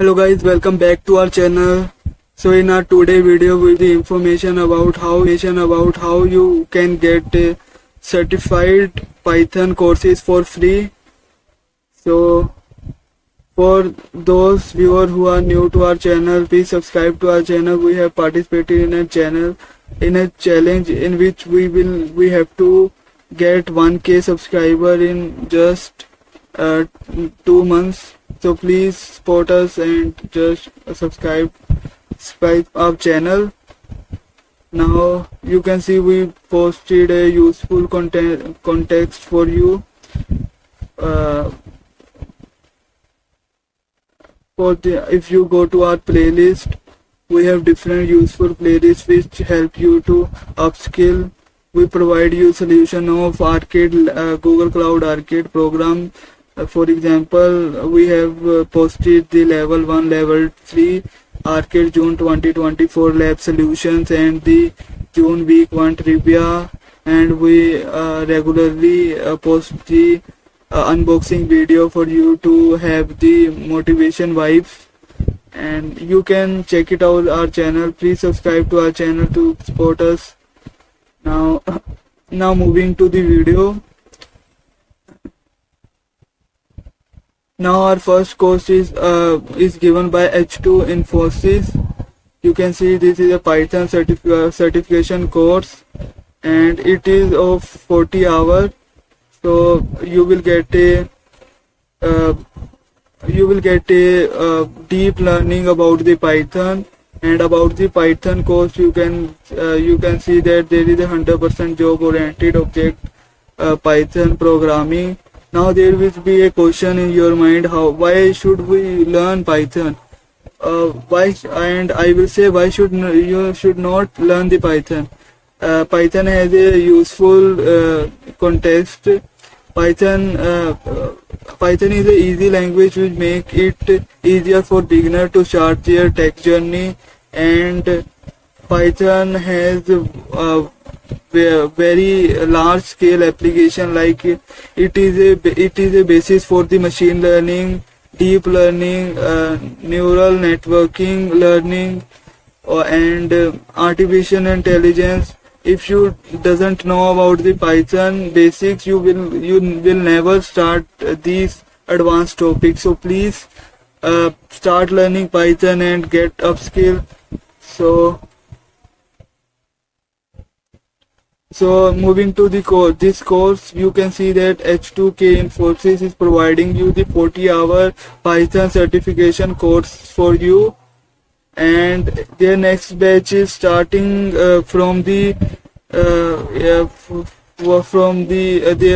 Hello guys, welcome back to our channel. So in our today video with the information about how you can get certified Python courses for free. So for those viewers who are new to our channel, please subscribe to our channel. We have participated in a challenge in which we have to get 1K subscriber in just 2 months. So please support us and just subscribe our channel. Now you can see we posted a useful context for you. If you go to our playlist, we have different useful playlists which help you to upskill. We provide you solution of arcade Google Cloud Arcade program. For example, we have posted the level 1, level 3 arcade June 2024 lab solutions and the June week 1 trivia, and we regularly post the unboxing video for you to have the motivation vibes, and you can check it out our channel. Please subscribe to our channel to support us. Now moving to the video. Now our first course is given by H2 Infosys. You can see this is a Python certification course, and it is of 40 hours. So you will get a deep learning about the Python, and about the Python course you can see that there is a 100% job oriented object Python programming. Now there will be a question in your mind, why should we learn Python? And I will say why you should not learn the Python. Python has a useful context. Python is a easy language which make it easier for beginner to start their tech journey, and Python has very large scale application, like it is a basis for the machine learning, deep learning, neural networking learning, and artificial intelligence. If you doesn't know about the Python basics, you will never start these advanced topics. So please start learning Python and get upskill. So moving to this course, you can see that H2K Infosys is providing you the 40-hour Python certification course for you, and their next batch is starting from the there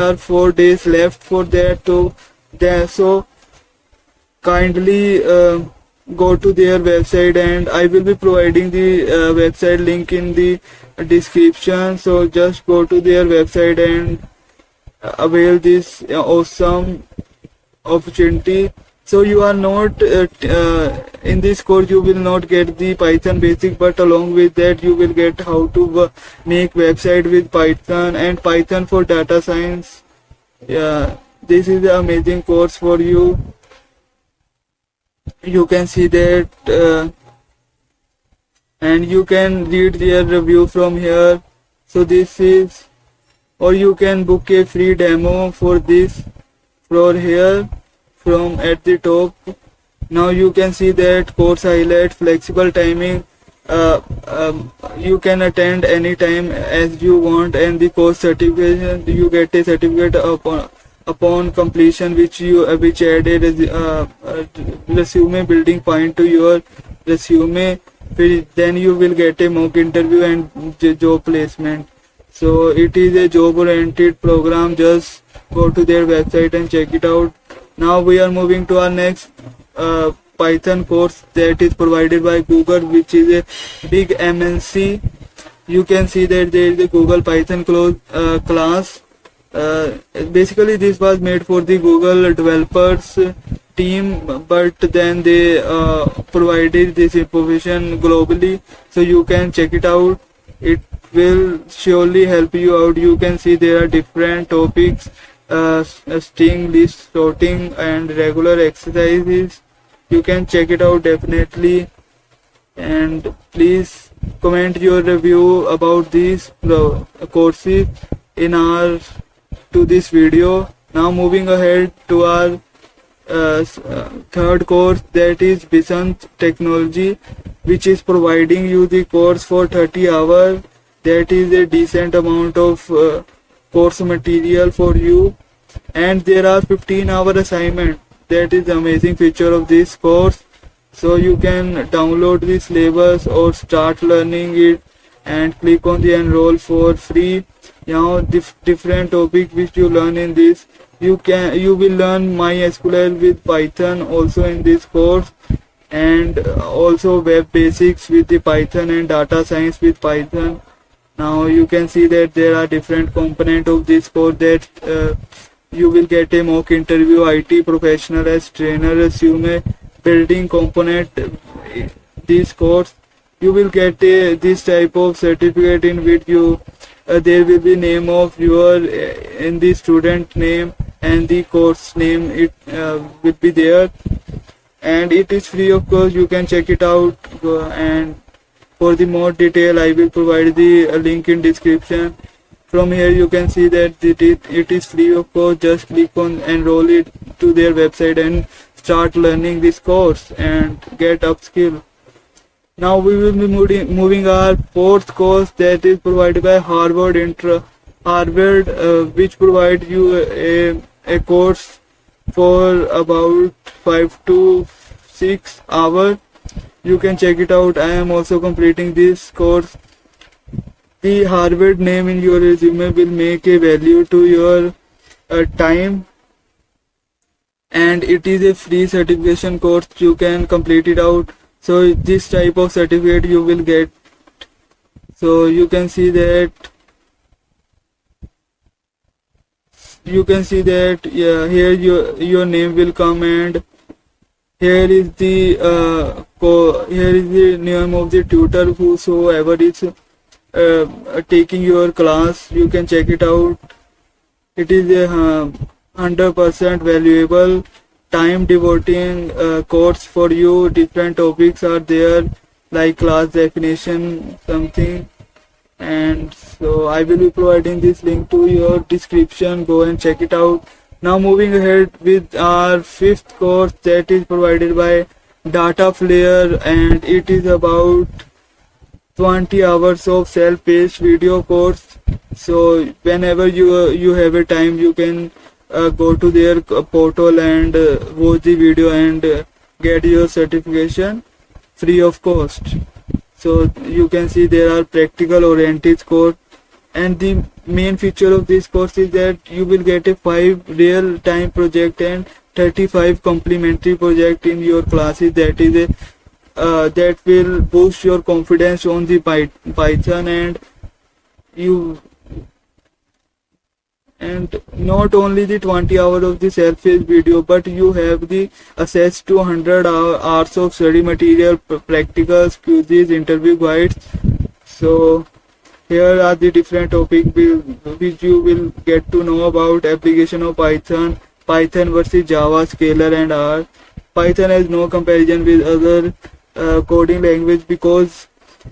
are 4 days left for that. So kindly go to their website, and I will be providing the website link in the description. So just go to their website and avail this awesome opportunity. So you are not in this course you will not get the Python basic, but along with that you will get how to make website with Python and Python for data science. Yeah, this is the amazing course for you. You can see that and you can read their review from here. So this is, or you can book a free demo for this for here from at the top. Now you can see that course highlight, flexible timing, you can attend anytime as you want, and the course certification, you get a certificate upon completion which added resume building point to your resume. Then you will get a mock interview and job placement. So it is a job oriented program. Just go to their website and check it out. Now we are moving to our next Python course that is provided by Google, which is a big MNC. You can see that there is a Google Python class. Basically this was made for the Google developers team, but then they provided this information globally, so you can check it out. It will surely help you out. You can see there are different topics, string, list sorting, and regular exercises. You can check it out definitely, and please comment your review about these courses in our to this video. Now moving ahead to our third course, that is Bisant Technology, which is providing you the course for 30 hours. That is a decent amount of course material for you, and there are 15-hour assignment. That is the amazing feature of this course. So you can download the syllabus or start learning it and click on the enroll for free. Now different topic which you learn in this, you will learn MySQL with Python also in this course, and also web basics with the Python and data science with Python. Now you can see that there are different component of this course, that you will get a mock interview, IT professional as trainer, resume building component. This course you will get this type of certificate in which you there will be name of your in the student name and the course name, it will be there, and it is free of course. You can check it out, and for the more detail I will provide the link in description. From here you can see that it is free of course. Just click on enroll it to their website and start learning this course and get upskill. Now we will be moving our fourth course, that is provided by Harvard, which provides you a course for about 5 to 6 hours. You can check it out. I am also completing this course. The Harvard name in your resume will make a value to your time, and it is a free certification course. You can complete it out. So this type of certificate you will get. So you can see that yeah, here your name will come, and here is the name of the tutor whosoever is taking your class. You can check it out. It is a 100% valuable time devoting course for you. Different topics are there like class definition something, and so I will be providing this link to your description. Go and check it out. Now moving ahead with our fifth course, that is provided by Dataflare, and it is about 20 hours of self-paced video course. So whenever you have a time, you can go to their portal and watch the video and get your certification free of cost. So you can see there are practical oriented course, and the main feature of this course is that you will get a 5 real time project and 35 complementary project in your classes. That is that will boost your confidence on the Python, and not only the 20 hours of the self-paced video, but you have the access to 100 hours of study material, practicals, quizzes, interview guides. So here are the different topics which you will get to know about. Application of Python versus Java, Scalar and R. Python has no comparison with other coding language because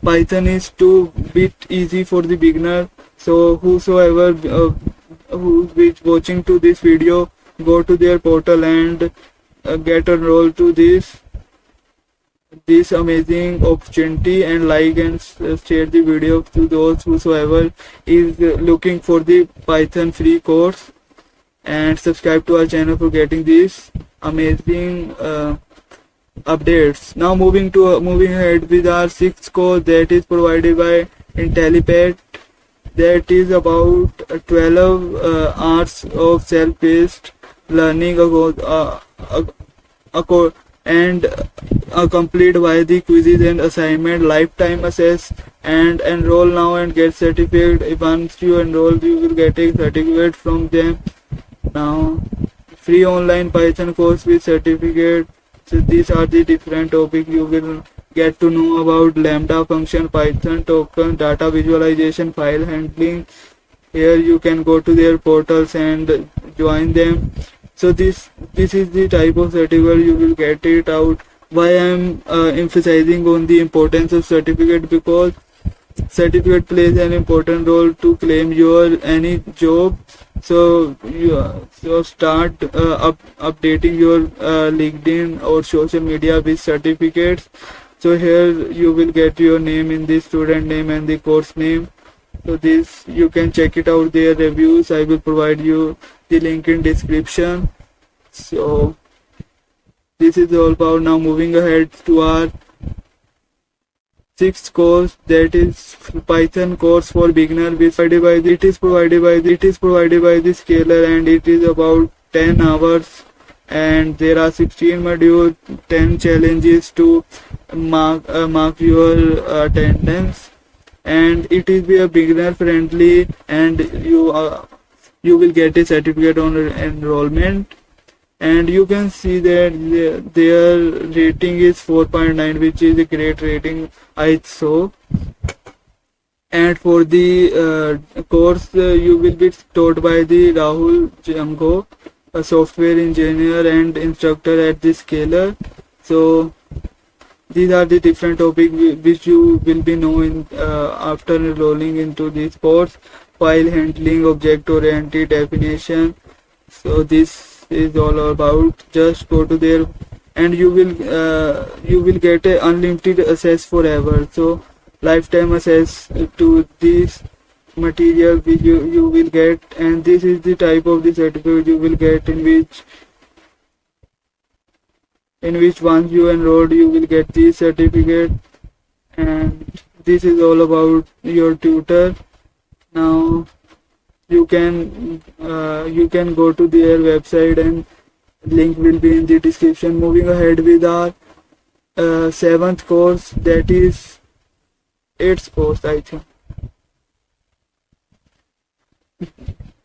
Python is too bit easy for the beginner. So whosoever who is watching to this video, go to their portal and get enrolled to this amazing opportunity, and like and share the video to those whosoever is looking for the Python free course, and subscribe to our channel for getting these amazing updates. Now moving ahead with our sixth course, that is provided by IntelliPad. That is about 12 hours of self-paced learning and complete by the quizzes and assignment, lifetime access, and enroll now and get certificate. Once you enroll, you will get a certificate from them. Now free online Python course with certificate. So these are the different topics you will get to know about: Lambda function, Python token, data visualization, file handling. Here you can go to their portals and join them. So this is the type of certificate you will get it out. Why I am emphasizing on the importance of certificate? Because certificate plays an important role to claim your any job. So so start updating your LinkedIn or social media with certificates. So here you will get your name in the student name and the course name. So this you can check it out, their reviews. I will provide you the link in description. So this is all about. Now moving ahead to our sixth course, that is Python course for beginner, which it is provided by the Scalar, and it is about 10 hours, and there are 16 modules, 10 challenges to mark your attendance, and it is be a beginner friendly, and you will get a certificate on enrollment. And you can see that their rating is 4.9, which is a great rating, I saw. And for the course, you will be taught by the Rahul Jamgo, a software engineer and instructor at the Scalar. So these are the different topics which you will be knowing after enrolling into this course: file handling, object oriented, definition. So this is all about. Just go to there, and you will get a unlimited access forever. So lifetime access to this material which you will get. And this is the type of the certificate you will get, in which once you enrolled you will get this certificate. And this is all about your tutor. Now you can go to their website, and link will be in the description. Moving ahead with our seventh course, that is eighth course, I think.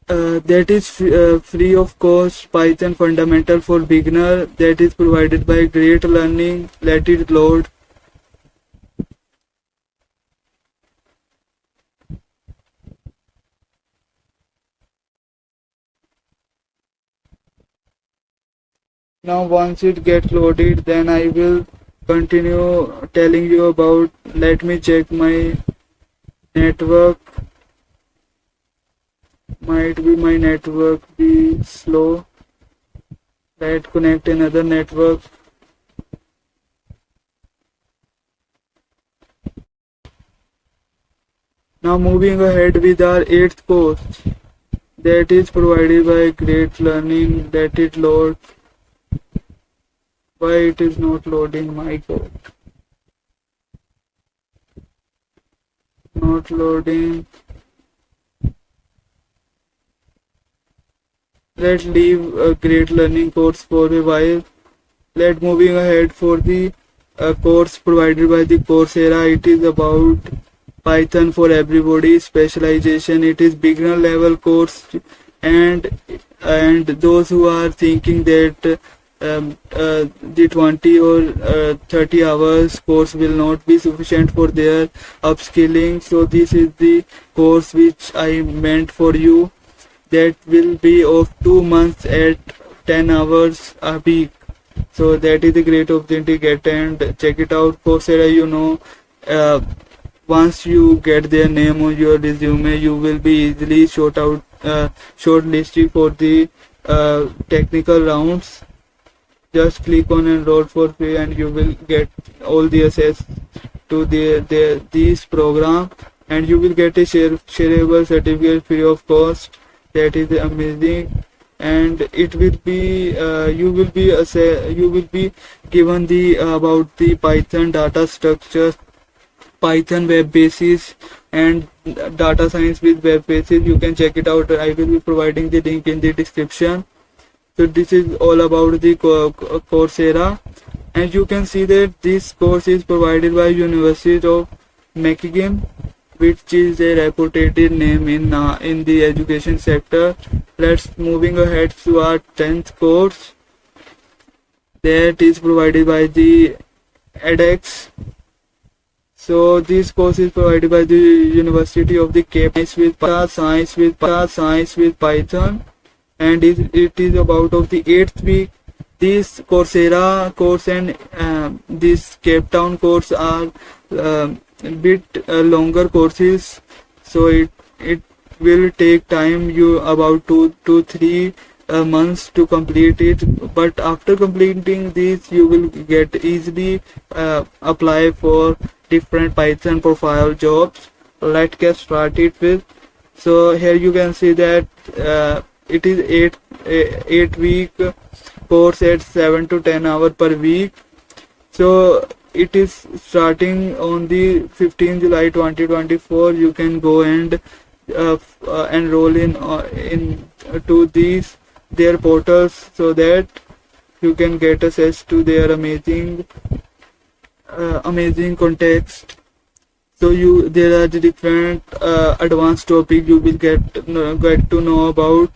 That is free of cost Python fundamental for beginner, that is provided by Great Learning. Let it load. Now once it gets loaded, then I will continue telling you about. Let me check my network. Might be my network be slow. Let's connect another network. Now moving ahead with our eighth course, that is provided by Great Learning. Let it load. Why it is not loading? My God, not loading. Let's leave a Great Learning course for a while. Let's moving ahead for the course provided by the Coursera. It is about Python for everybody specialization. It is beginner level course, and those who are thinking that the 20 or 30 hours course will not be sufficient for their upskilling. So this is the course which I meant for you. That will be of 2 months at 10 hours a week. So that is a great opportunity. Get and check it out. Coursera, once you get their name on your resume, you will be easily shortlisted for the technical rounds. Just click on enroll for free, and you will get all the access to these program, and you will get a shareable certificate free of cost. That is amazing. And it will be you will be given the about the Python data structure, Python web basis, and data science with web basis. You can check it out. I will be providing the link in the description. So this is all about the Coursera, and you can see that this course is provided by University of Michigan, which is a reputed name in the education sector. Let's moving ahead to our 10th course, that is provided by the edX. So this course is provided by the University of the Cape with science with Python. and it is about of the 8th week. This Coursera course and this Cape Town course are a bit longer courses, so it will take time, you about 2 to 3 months to complete it. But after completing this, you will get easily apply for different Python profile jobs. Let's get started with. So here you can see that it is 8 week course at 7 to 10 hours per week. So it is starting on the 15 July 2024. You can go and enroll in to these their portals, so that you can get access to their amazing context. So there are the different advanced topic you will get to know about.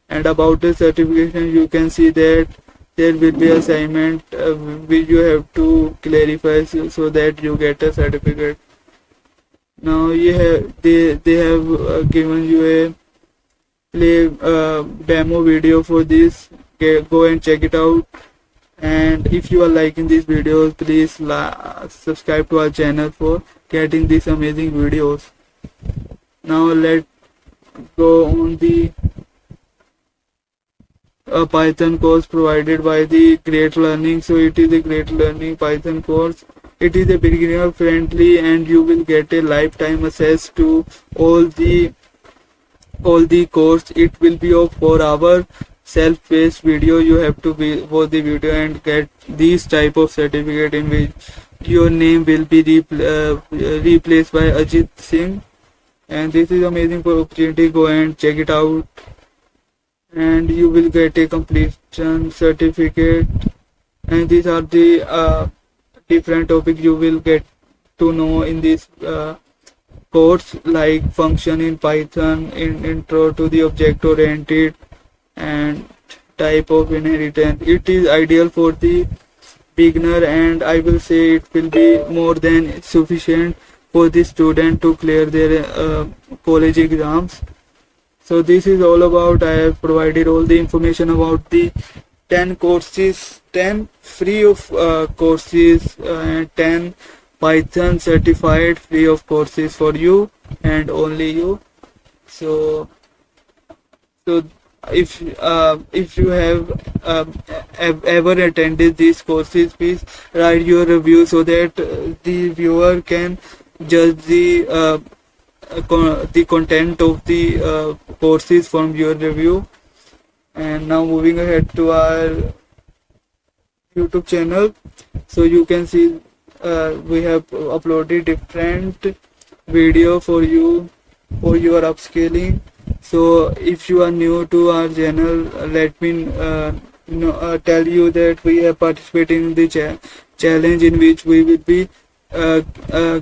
And about the certification, you can see that there will be assignment which you have to clarify, so that you get a certificate. Now they have given you a play demo video for this. Go and check it out. And if you are liking these videos, please subscribe to our channel for getting these amazing videos. Now let's go on the Python course provided by the Great Learning. So it is a Great Learning Python course. It is a beginner friendly, and you will get a lifetime access to all the course. It will be of 4-hour self-paced video. You have to watch the video and get these type of certificate in which your name will be replaced by Ajit Singh. And this is amazing for opportunity. Go and check it out, and you will get a completion certificate. And these are the different topics you will get to know in this course, like function in Python, intro to the object oriented, and type of inheritance. It is ideal for the beginner, and I will say it will be more than sufficient for the student to clear their college exams. So this is all about. I have provided all the information about the 10 courses, 10 free of courses, and 10 Python certified free of courses for you and only you. So if you have ever attended these courses, please write your review, so that the viewer can judge the content of the courses from your review. And now moving ahead to our YouTube channel. So you can see we have uploaded different video for you for your upscaling. So if you are new to our channel, let me tell you that we have participated in the challenge in which we will be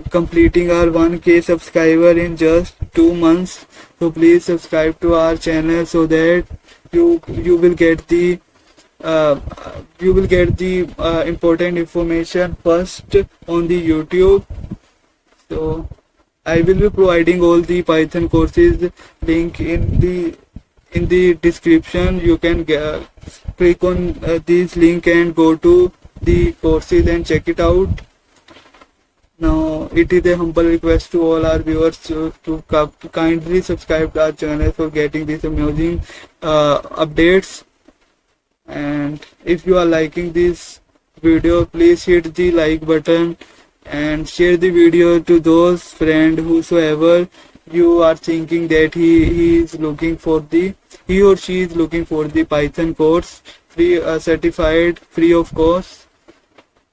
completing our 1K subscriber in just 2 months. So please subscribe to our channel, so that you will get the important information first on the YouTube. So I will be providing all the Python courses link in the description. You can click on this link and go to the courses and check it out. Now it is a humble request to all our viewers to kindly subscribe to our channel for getting these amazing updates. And if you are liking this video, please hit the like button and share the video to those friends whosoever you are thinking that he or she is looking for the Python course, free certified, free of cost.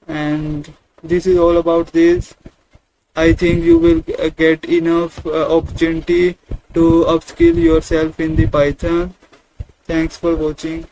And this is all about this. I think you will get enough opportunity to upskill yourself in the Python. Thanks for watching.